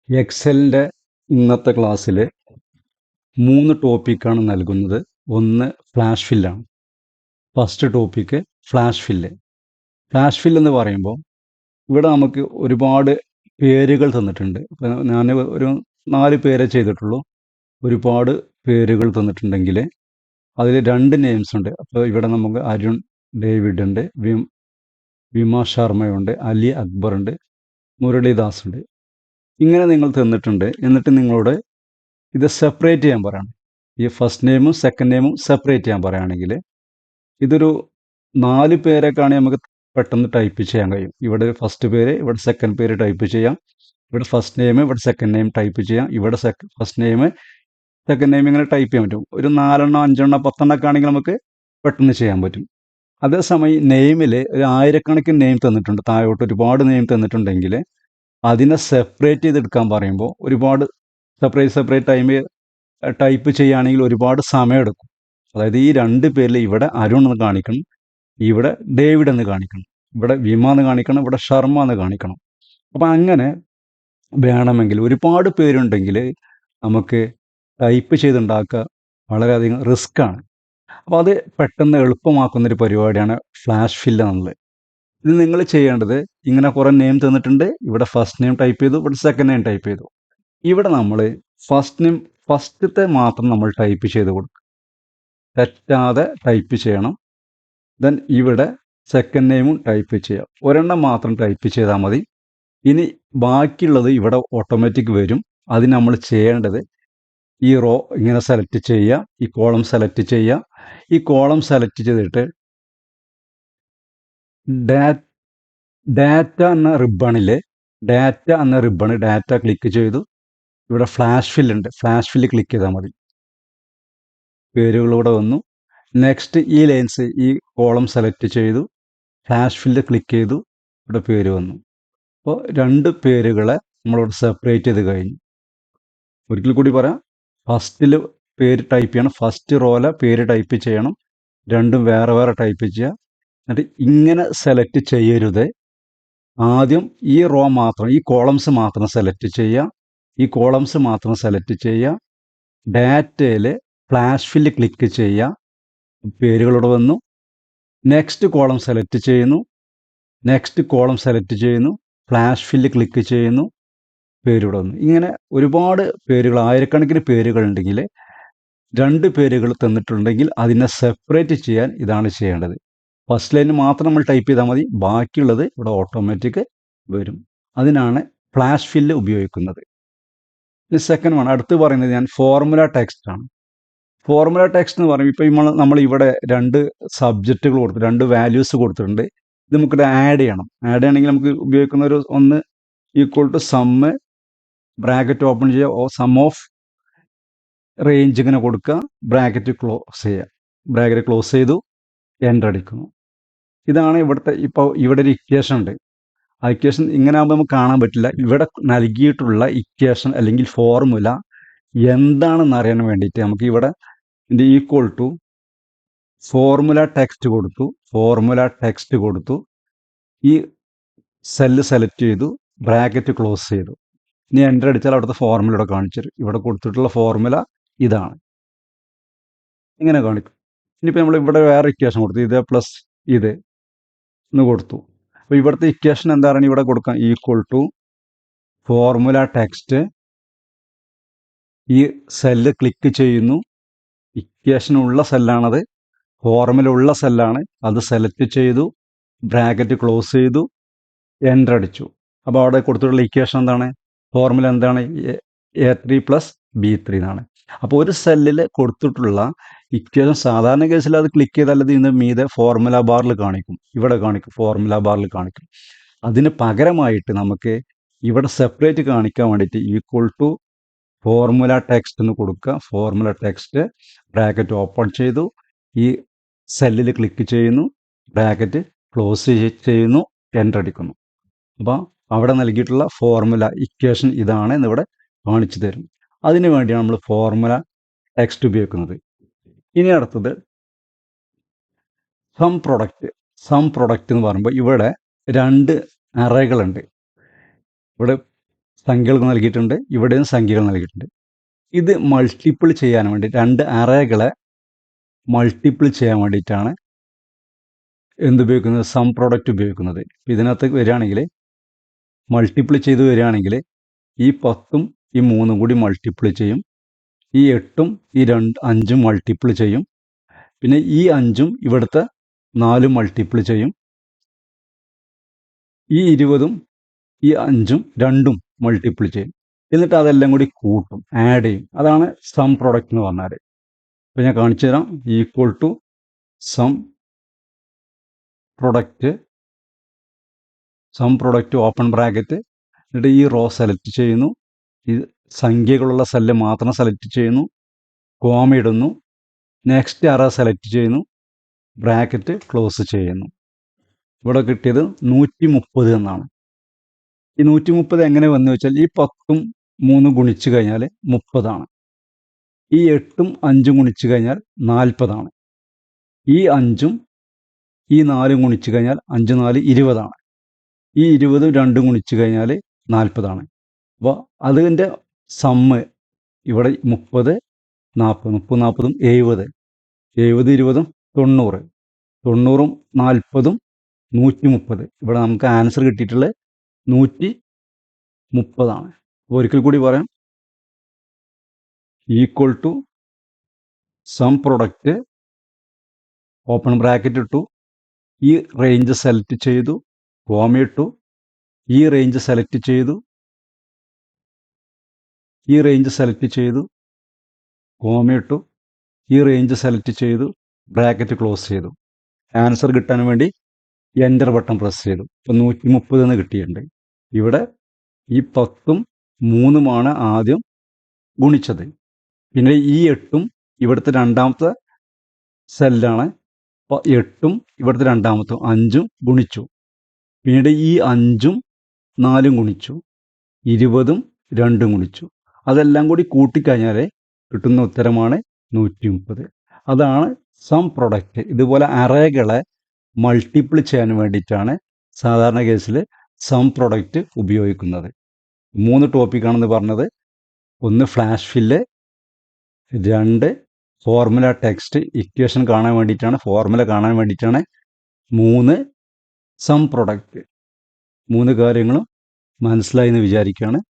എക്സലിൻ്റെ ഇന്നത്തെ ക്ലാസ്സിൽ 3 ടോപ്പിക്കാണ് നൽകുന്നത്. ഒന്ന് ഫ്ലാഷ് ഫില്ലാണ്. First topic flash fill. Flash fill എന്ന് പറയുമ്പോൾ ഇവിടെ നമുക്ക് ഒരുപാട് പേരുകൾ തന്നിട്ടുണ്ട്. ഇപ്പം ഞാൻ ഒരു 4 പേരെ ചെയ്തിട്ടുള്ളൂ. ഒരുപാട് പേരുകൾ തന്നിട്ടുണ്ടെങ്കിൽ അതിൽ 2 നെയിംസ് ഉണ്ട്. അപ്പോൾ ഇവിടെ നമുക്ക് അരുൺ ഡേവിഡ് ഉണ്ട്, വിമ ശർമ്മയുണ്ട്, അലി അക്ബർ ഉണ്ട്, മുരളീദാസ് ഉണ്ട്. ഇങ്ങനെ നിങ്ങൾ തന്നിട്ടുണ്ട്. എന്നിട്ട് നിങ്ങളോട് ഇത് സെപ്പറേറ്റ് ചെയ്യാൻ പറയണം. ഈ ഫസ്റ്റ് നെയിമും സെക്കൻഡ് നെയിമും സെപ്പറേറ്റ് ചെയ്യാൻ പറയുകയാണെങ്കിൽ ഇതൊരു 4 പേരൊക്കെയാണെങ്കിൽ നമുക്ക് പെട്ടെന്ന് ടൈപ്പ് ചെയ്യാൻ കഴിയും. ഇവിടെ ഫസ്റ്റ് പേര്, ഇവിടെ സെക്കൻഡ് പേര് ടൈപ്പ് ചെയ്യാം, ഇവിടെ ഫസ്റ്റ് നെയിം, ഇവിടെ സെക്കൻഡ് നെയിം ടൈപ്പ് ചെയ്യാം, ഇവിടെ ഫസ്റ്റ് നെയിം, സെക്കൻഡ് നെയിം ഇങ്ങനെ ടൈപ്പ് ചെയ്യാൻ പറ്റും. ഒരു 4 എണ്ണം 5 എണ്ണം 10 എണ്ണമൊക്കെ ആണെങ്കിൽ നമുക്ക് പെട്ടെന്ന് ചെയ്യാൻ പറ്റും. അതേസമയം നെയിമിൽ ഒരു ആയിരക്കണക്കിന് നെയിം തന്നിട്ടുണ്ട്, താഴോട്ട് ഒരുപാട് നെയിം തന്നിട്ടുണ്ടെങ്കിൽ അതിനെ സെപ്പറേറ്റ് ചെയ്തെടുക്കാൻ പറയുമ്പോൾ ഒരുപാട് സെപ്പറേറ്റ് ടൈപ്പ് ചെയ്യുകയാണെങ്കിൽ ഒരുപാട് സമയമെടുക്കും. അതായത് ഈ 2 പേരിൽ ഇവിടെ അരുൺ എന്ന് കാണിക്കണം, ഇവിടെ ഡേവിഡ് എന്ന് കാണിക്കണം, ഇവിടെ വിമ എന്ന് കാണിക്കണം, ഇവിടെ ശർമ്മ എന്ന് കാണിക്കണം. അപ്പം അങ്ങനെ വേണമെങ്കിൽ ഒരുപാട് പേരുണ്ടെങ്കിൽ നമുക്ക് ടൈപ്പ് ചെയ്തുണ്ടാക്കുക വളരെയധികം റിസ്ക്കാണ്. അപ്പോൾ അത് പെട്ടെന്ന് എളുപ്പമാക്കുന്നൊരു പരിപാടിയാണ് ഫ്ലാഷ് ഫില്ല് എന്നുള്ളത്. ഇത് നിങ്ങൾ ചെയ്യേണ്ടത്, ഇങ്ങനെ കുറേ നെയിം തന്നിട്ടുണ്ട്, ഇവിടെ ഫസ്റ്റ് നെയിം ടൈപ്പ് ചെയ്തു, ഇവിടെ സെക്കൻഡ് നെയിം ടൈപ്പ് ചെയ്തു. ഇവിടെ നമ്മൾ ഫസ്റ്റത്തെ മാത്രം നമ്മൾ ടൈപ്പ് ചെയ്ത് കൊടുക്കുക, തെറ്റാതെ ടൈപ്പ് ചെയ്യണം. ദെൻ ഇവിടെ സെക്കൻഡ് നെയിമും ടൈപ്പ് ചെയ്യാം. ഒരെണ്ണം മാത്രം ടൈപ്പ് ചെയ്താൽ മതി. ഇനി ബാക്കിയുള്ളത് ഇവിടെ ഓട്ടോമാറ്റിക് വരും. അതിന് നമ്മൾ ചെയ്യേണ്ടത് ഈ റോ ഇങ്ങനെ സെലക്ട് ചെയ്യുക, ഈ കോളം സെലക്ട് ചെയ്യുക. ഈ കോളം സെലക്ട് ചെയ്തിട്ട് ഡാറ്റ എന്ന റിബണിൽ ഡാറ്റ ക്ലിക്ക് ചെയ്തു. ഇവിടെ ഫ്ലാഷ് ഫില്ലുണ്ട്, ഫ്ലാഷ് ഫില്ല് ക്ലിക്ക് ചെയ്താൽ മതി. പേരുകളിലൂടെ വന്നു. നെക്സ്റ്റ് ഈ ലൈൻസ്, ഈ കോളം സെലക്ട് ചെയ്തു, ഫ്ലാഷ് ഫില്ല് ക്ലിക്ക് ചെയ്തു, ഇവിടെ പേര് വന്നു. അപ്പോൾ 2 പേരുകളെ നമ്മളിവിടെ സെപ്പറേറ്റ് ചെയ്ത് കഴിഞ്ഞു. ഒരിക്കൽ കൂടി പറയാം, ഫസ്റ്റിൽ പേര് ടൈപ്പ് ചെയ്യണം, ഫസ്റ്റ് റോയിലെ പേര് ടൈപ്പ് ചെയ്യണം, രണ്ടും വേറെ വേറെ ടൈപ്പ് ചെയ്യുക. എന്നിട്ട് ഇങ്ങനെ സെലക്ട് ചെയ്യരുത്. ആദ്യം ഈ റോ മാത്രം, ഈ കോളംസ് മാത്രം സെലക്ട് ചെയ്യുക, ഈ കോളംസ് മാത്രം സെലക്ട് ചെയ്യുക. ഡാറ്റയിൽ ഫ്ലാഷ് ഫില്ല് ക്ലിക്ക് ചെയ്യുക, പേരുകളോട് വന്നു. നെക്സ്റ്റ് കോളം സെലക്ട് ചെയ്യുന്നു, നെക്സ്റ്റ് കോളം സെലക്ട് ചെയ്യുന്നു, ഫ്ലാഷ് ഫില്ല് ക്ലിക്ക് ചെയ്യുന്നു, പേരിവിടെ വന്നു. ഇങ്ങനെ ഒരുപാട് പേരുകൾ, ആയിരക്കണക്കിന് പേരുകൾ ഉണ്ടെങ്കിൽ 2 പേരുകൾ തന്നിട്ടുണ്ടെങ്കിൽ അതിനെ സെപ്പറേറ്റ് ചെയ്യാൻ ഇതാണ് ചെയ്യേണ്ടത്. ഫസ്റ്റ് ലൈൻ മാത്രം നമ്മൾ ടൈപ്പ് ചെയ്താൽ മതി, ബാക്കിയുള്ളത് ഇവിടെ ഓട്ടോമാറ്റിക് വരും. അതിനാണ് ഫ്ലാഷ് ഫില്ല് ഉപയോഗിക്കുന്നത്. ഇനി സെക്കൻഡ് വൺ, അടുത്ത് പറയുന്നത് ഞാൻ ഫോർമുല ടെക്സ്റ്റ് ആണ്. ഫോർമുല ടെക്സ്റ്റ് എന്ന് പറയുമ്പോൾ ഇപ്പോൾ നമ്മൾ ഇവിടെ 2 സബ്ജക്റ്റുകൾ കൊടുത്തു, 2 വാല്യൂസ് കൊടുത്തിട്ടുണ്ട്. ഇത് നമുക്കിവിടെ ആഡ് ചെയ്യണം. ആഡ് ചെയ്യണമെങ്കിൽ നമുക്ക് ഉപയോഗിക്കുന്ന ഒന്ന് equal to sum, bracket open ചെയ്യുക, സം ഓഫ് റേഞ്ച് ഇങ്ങനെ കൊടുക്കുക, ബ്രാക്കറ്റ് ക്ലോസ് ചെയ്യുക. ബ്രാക്കറ്റ് ക്ലോസ് ചെയ്തു, എൻ്റർ അടിക്കുന്നു. ഇതാണ് ഇപ്പോൾ ഇവിടെ ഒരു ഇക്വേഷൻ ഉണ്ട്. ആ ഇക്വേഷൻ ഇങ്ങനെ ആകുമ്പോൾ നമുക്ക് കാണാൻ പറ്റില്ല. ഇവിടെ നൽകിയിട്ടുള്ള ഇക്വേഷൻ അല്ലെങ്കിൽ ഫോർമുല എന്താണെന്ന് അറിയാൻ വേണ്ടിയിട്ട് നമുക്ക് ഇവിടെ ഇതിൻ്റെ ഈക്വൽ ടു ഫോർമുല ടെക്സ്റ്റ് കൊടുത്തു, ഈ സെല്ല് സെലക്ട് ചെയ്തു, ബ്രാക്കറ്റ് ക്ലോസ് ചെയ്തു. ഇനി എൻ്റർ അടിച്ചാൽ അവിടുത്തെ ഫോർമുല ഇവിടെ കാണിച്ചു തരും. ഇവിടെ കൊടുത്തിട്ടുള്ള ഫോർമുല ഇതാണ്, ഇങ്ങനെ കാണിക്കും. ഇനിയിപ്പോൾ നമ്മൾ ഇവിടെ വേറെ ഇക്വേഷൻ കൊടുത്തു, ഇത് പ്ലസ് ഇത് എന്ന് കൊടുത്തു. അപ്പോൾ ഇവിടുത്തെ ഇക്വേഷൻ എന്താണ് ഇവിടെ കൊടുക്കാം, ഈക്വൽ ടു ഫോർമുല ടെക്സ്റ്റ്. ഈ സെല്ല് ക്ലിക്ക് ചെയ്യുന്നു, ഇക്വേഷൻ ഉള്ള സെല്ലാണത്, ഫോർമുല ഉള്ള സെല്ലാണ്, അത് സെലക്ട് ചെയ്തു, ബ്രാക്കറ്റ് ക്ലോസ് ചെയ്തു, എൻ്റർ അടിച്ചു. അപ്പോൾ അവിടെ കൊടുത്തിട്ടുള്ള ഇക്വേഷൻ എന്താണ്, ഫോർമുല എന്താണ്, A3 + B3 എന്നാണ്. അപ്പോൾ ഒരു സെല്ലിൽ കൊടുത്തിട്ടുള്ള ഇക്വേഷൻ സാധാരണ കേസിൽ അത് ക്ലിക്ക് ചെയ്താൽ ഇതിന് മീതെ ഫോർമുല ബാറിൽ കാണിക്കും, ഇവിടെ കാണിക്കും, ഫോർമുല ബാറിൽ കാണിക്കും. അതിന് പകരമായിട്ട് നമുക്ക് ഇവിടെ സെപ്പറേറ്റ് കാണിക്കാൻ വേണ്ടിയിട്ട് ഈക്വൽ ടു ഫോർമുല ടെക്സ്റ്റ് എന്ന് കൊടുക്കുക. ഫോർമുല ടെക്സ്റ്റ്, ബ്രാക്കറ്റ് ഓപ്പൺ ചെയ്തു, ഈ സെല്ലിൽ ക്ലിക്ക് ചെയ്യുന്നു, ബ്രാക്കറ്റ് ക്ലോസ് ചെയ്യുന്നു, എൻ്റർ അടിക്കുന്നു. അപ്പോൾ അവിടെ നൽകിയിട്ടുള്ള ഫോർമുല ഇക്വേഷൻ ഇതാണ് എന്നിവിടെ കാണിച്ചു തരും. അതിനു വേണ്ടിയാണ് നമ്മൾ ഫോർമുല ടെക്സ്റ്റ് ഉപയോഗിക്കുന്നത്. ഇനി അടുത്തത് സം പ്രൊഡക്റ്റ് എന്ന് പറയുമ്പോൾ ഇവിടെ 2 അറകളുണ്ട്. ഇവിടെ സംഖ്യകൾ നൽകിയിട്ടുണ്ട്, ഇവിടെയും സംഖ്യകൾ നൽകിയിട്ടുണ്ട്. ഇത് മൾട്ടിപ്പിൾ ചെയ്യാൻ വേണ്ടി രണ്ട് അറേകളെ മൾട്ടിപ്പിൾ ചെയ്യാൻ വേണ്ടിയിട്ടാണ് എന്തുപയോഗിക്കുന്നത്, സം പ്രോഡക്റ്റ് ഉപയോഗിക്കുന്നത്. ഇതിനകത്ത് വരികയാണെങ്കിൽ മൾട്ടിപ്പിൾ ചെയ്ത് വരികയാണെങ്കിൽ ഈ 10ഉം ഈ 3ഉം കൂടി മൾട്ടിപ്പിൾ ചെയ്യും, ഈ 8ഉം ഈ 5ഉം മൾട്ടിപ്പിൾ ചെയ്യും, പിന്നെ ഈ 5ഉം ഇവിടുത്തെ 4ഉം മൾട്ടിപ്പിൾ ചെയ്യും, ഈ 20ഉം ഈ 5ഉം 2ഉം മൾട്ടിപ്പിൾ ചെയ്യും. എന്നിട്ട് അതെല്ലാം കൂടി കൂട്ടും, ആഡ് ചെയ്യും. അതാണ് സം പ്രോഡക്റ്റ് എന്ന് പറഞ്ഞാൽ. അപ്പോൾ ഞാൻ കാണിച്ചു തരാം. Equal to sum product open bracket, എന്നിട്ട് ഈ റോ സെലക്ട് ചെയ്യുന്നു, ഈ സംഖ്യകളുള്ള സെല്ല് മാത്രം സെലക്ട് ചെയ്യുന്നു, കോമ ഇടുന്നു, നെക്സ്റ്റ് അറ സെലക്ട് ചെയ്യുന്നു, ബ്രാക്കറ്റ് ക്ലോസ് ചെയ്യുന്നു. ഇവിടെ കിട്ടിയത് 130 എന്നാണ്. ഈ 130 എങ്ങനെ വന്നു വെച്ചാൽ ഈ 10ഉം 3ഉം ഗുണിച്ചു കഴിഞ്ഞാൽ 30ആണ്, ഈ 8ഉം 5ഉം ഗുണിച്ചു കഴിഞ്ഞാൽ 40ആണ്, ഈ 5ഉം ഈ 4ഉം ഗുണിച്ചു കഴിഞ്ഞാൽ 5 4 20ആണ്, ഈ 20ഉം 2ഉം ഗുണിച്ചു കഴിഞ്ഞാൽ 40ആണ്. അപ്പോൾ അതിൻ്റെ സമ്മ് ഇവിടെ 30 40 30 40ഉം 70 70 20ഉം 90 90ഉം 40ഉം 130. ഇവിടെ നമുക്ക് ആൻസർ കിട്ടിയിട്ടുള്ളത് 130ആണ്. ഒരിക്കൽ കൂടി പറയാം. Equal to sum product open bracket ഇട്ടു, ഈ റേഞ്ച് സെലക്ട് ചെയ്തു, കോമ ഇട്ടു, ഈ റേഞ്ച് സെലക്ട് ചെയ്തു, ഈ റേഞ്ച് സെലക്ട് ചെയ്തു, കോമ ഇട്ടു, ഈ റേഞ്ച് സെലക്ട് ചെയ്തു, ബ്രാക്കറ്റ് ക്ലോസ് ചെയ്തു. ആൻസർ കിട്ടാൻ വേണ്ടി എൻ്റർ ബട്ടൺ പ്രസ് ചെയ്തു. ഇപ്പോൾ 130 എന്ന് കിട്ടിയിട്ടുണ്ട്. ഇവിടെ ഈ 10ഉം 3ഉമാണ് ആദ്യം ഗുണിച്ചത്, പിന്നെ ഈ 8ഉം ഇവിടുത്തെ രണ്ടാമത്തെ സെല്ലാണ്, അപ്പോൾ 8ഉം ഇവിടുത്തെ രണ്ടാമത്തെ 5ഉം ഗുണിച്ചു, പിന്നീട് ഈ 5ഉം 4ഉം ഗുണിച്ചു, 20ഉം 2ഉം ഗുണിച്ചു. അതെല്ലാം കൂടി കൂട്ടിക്കഴിഞ്ഞാൽ കിട്ടുന്ന ഉത്തരമാണ് 130. അതാണ് സം പ്രൊഡക്റ്റ്. ഇതുപോലെ അറേകളെ മൾട്ടിപ്പിൾ ചെയ്യാൻ വേണ്ടിയിട്ടാണ് സാധാരണ കേസിൽ സം പ്രൊഡക്റ്റ് ഉപയോഗിക്കുന്നത്. 3 ടോപ്പിക്കാണെന്ന് പറഞ്ഞത്. 1 flash fill, 2 formula text equation കാണാൻ വേണ്ടിയിട്ടാണ്, ഫോർമുല കാണാൻ വേണ്ടിയിട്ടാണ്, 3 സം പ്രൊഡക്റ്റ്. 3 കാര്യങ്ങളും മനസ്സിലായി എന്ന് വിചാരിക്കുകയാണ്.